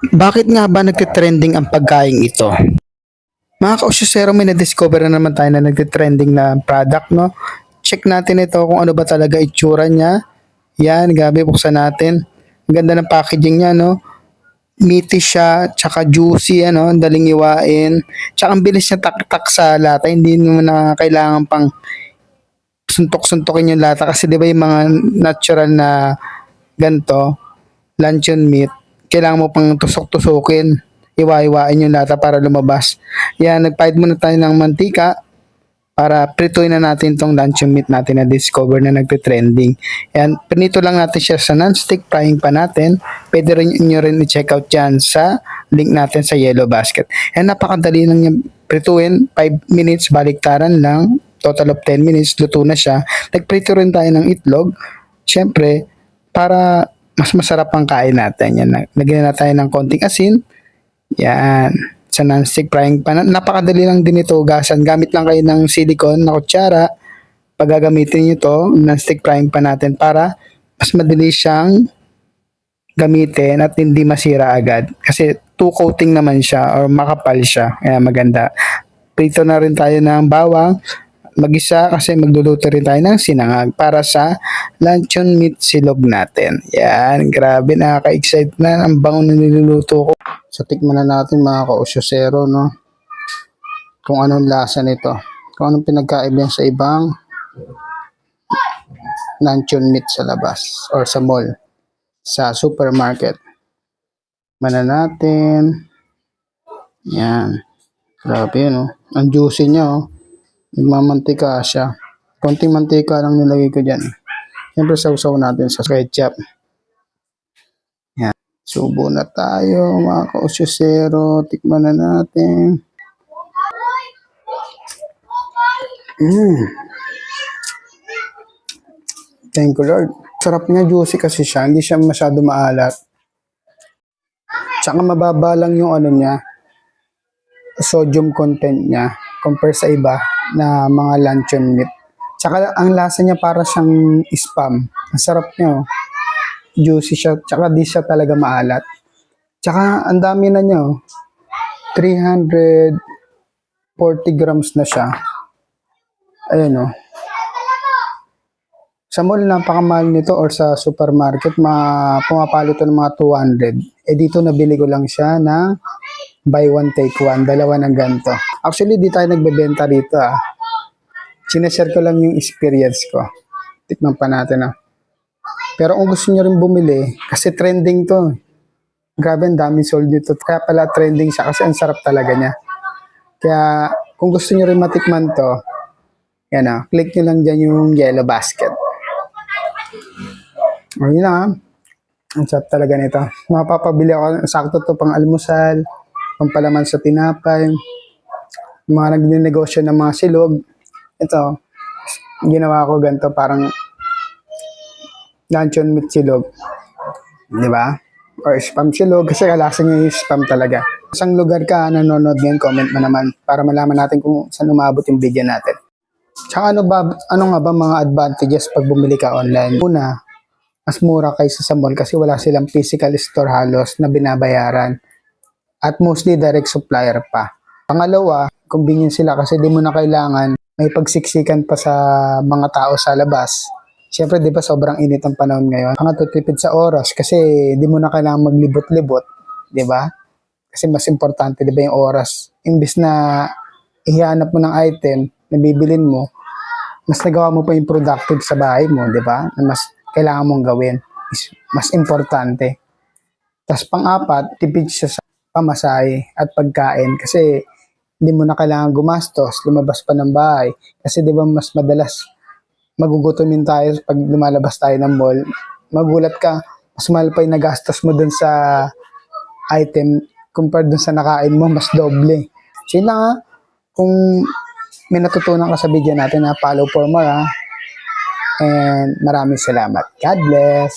Bakit nga ba nagtitrending ang pagkain ito? Mga kausyusero, may na-discover na naman tayo na nagtitrending na product, no? Check natin ito kung ano ba talaga itsura niya. Yan, gabi, buksan natin. Ang ganda ng packaging niya, no? Meaty siya, tsaka juicy, ano, ang daling iwain. Tsaka ang bilis niya tak-tak sa lata, hindi mo na kailangan pang suntok-suntokin yung lata kasi di ba yung mga natural na ganto, luncheon meat, kailangan mo pang tusok-tusukin, iwa-iwain yung lata para lumabas. Yan, nagpahid muna tayo ng mantika para prituin na natin tong luncheon meat natin na discover na nagte-trending. Yan, pinito lang natin siya sa non-stick frying pan natin. Pwede rin nyo rin i-check out dyan sa link natin sa Yellow Basket. Yan, napakadali lang yung prituin, 5 minutes, baliktaran lang, total of 10 minutes, luto na siya. Nagprito rin tayo ng itlog, syempre, para mas masarap ang kain natin. Yan, lagyan na tayo ng konting asin. Yan, sa non-stick frying pan. Napakadali lang din ito hugasan. Gamit lang kayo ng silicone na kutsara. Pag gagamitin nyo to, non-stick frying pan natin para mas madali siyang gamitin at hindi masira agad. Kasi two coating naman siya or makapal siya. Kaya maganda. Prito na rin tayo ng bawang. Mag-isa kasi magluluto rin tayo ng sinangag para sa luncheon meat silog natin. Yan, grabe, nakaka-excite na. Ang bango na niluluto ko. So, tikman na natin mga kausyosero, no? Kung anong lasa nito. Kung anong pinagkaiba sa ibang luncheon meat sa labas or sa mall, sa supermarket. Mana natin. Yan. Grabe, no? Ang juicy niya, oh. Nagmamantika siya. Konting mantika lang nilagay ko dyan. Siyempre, sausaw natin sa ketchup. Yan. Subo na tayo, mga kausyosero. Tikman na natin. Thank you, Lord. Sarap niya, juicy kasi siya. Hindi siya masyado maalat. Tsaka mababa lang yung ano niya, sodium content niya compare sa iba na mga luncheon meat. Tsaka ang lasa niya para siyang spam. Ang sarap niya, oh. Juicy siya. Tsaka di siya talaga maalat. Tsaka ang dami na niya, oh. 340 grams na siya. Ayun, oh. Sa mall, napakamahal nito or sa supermarket, pumapalo ito ng mga 200. Eh dito nabili ko lang siya na buy one take one, dalawa ng ganito. Actually, di tayo nagbebenta rito, ah. Sinashare ko lang yung experience ko. Tikman pa natin, ah. Pero kung gusto nyo rin bumili, kasi trending to. Grabe, ang daming sold dito. Kaya pala trending siya kasi ang sarap talaga niya. Kaya kung gusto nyo rin matikman to, yan, ah, click nyo lang dyan yung Yellow Basket. Ayun na, ah. Ang sarap talaga nito. Mapapabili ako, sakto to pang almusal, pampalaman sa tinapay, mga nagnenegosyo ng mga silog. Ito, ginawa ko ganito, parang luncheon meat silog. Di ba? Or spam silog, kasi kalasa niya yung spam talaga. Isang lugar ka, nanonood ngayon, comment mo naman para malaman natin kung saan umabot yung video natin. Tsaka ano nga ba mga advantages pag bumili ka online? Una, mas mura kaysa sa mall kasi wala silang physical store halos na binabayaran. At mostly direct supplier pa. Pangalawa, convenient sila kasi di mo na kailangan may pagsiksikan pa sa mga tao sa labas. Siyempre, di ba sobrang init ang panahon ngayon. Tipid sa oras kasi di mo na kailangan maglibot-libot. Di ba? Kasi mas importante, di ba, yung oras. Imbis na ihanap mo ng item na bibilin mo, mas nagawa mo pa yung productive sa bahay mo, di ba? Na mas kailangan mong gawin. Mas importante. Tapos pang-apat, tipid siya sa pamasahe at pagkain kasi hindi mo na kailangan gumastos, lumabas pa ng bahay. Kasi di ba mas madalas magugutomin tayo pag lumalabas tayo ng mall. Magulat ka, mas mahal pa yung nagastos mo dun sa item compared dun sa nakain mo, mas doble. So yun lang, ha. Kung may natutunan ka sa video natin, follow for more, ha. And maraming salamat. God bless.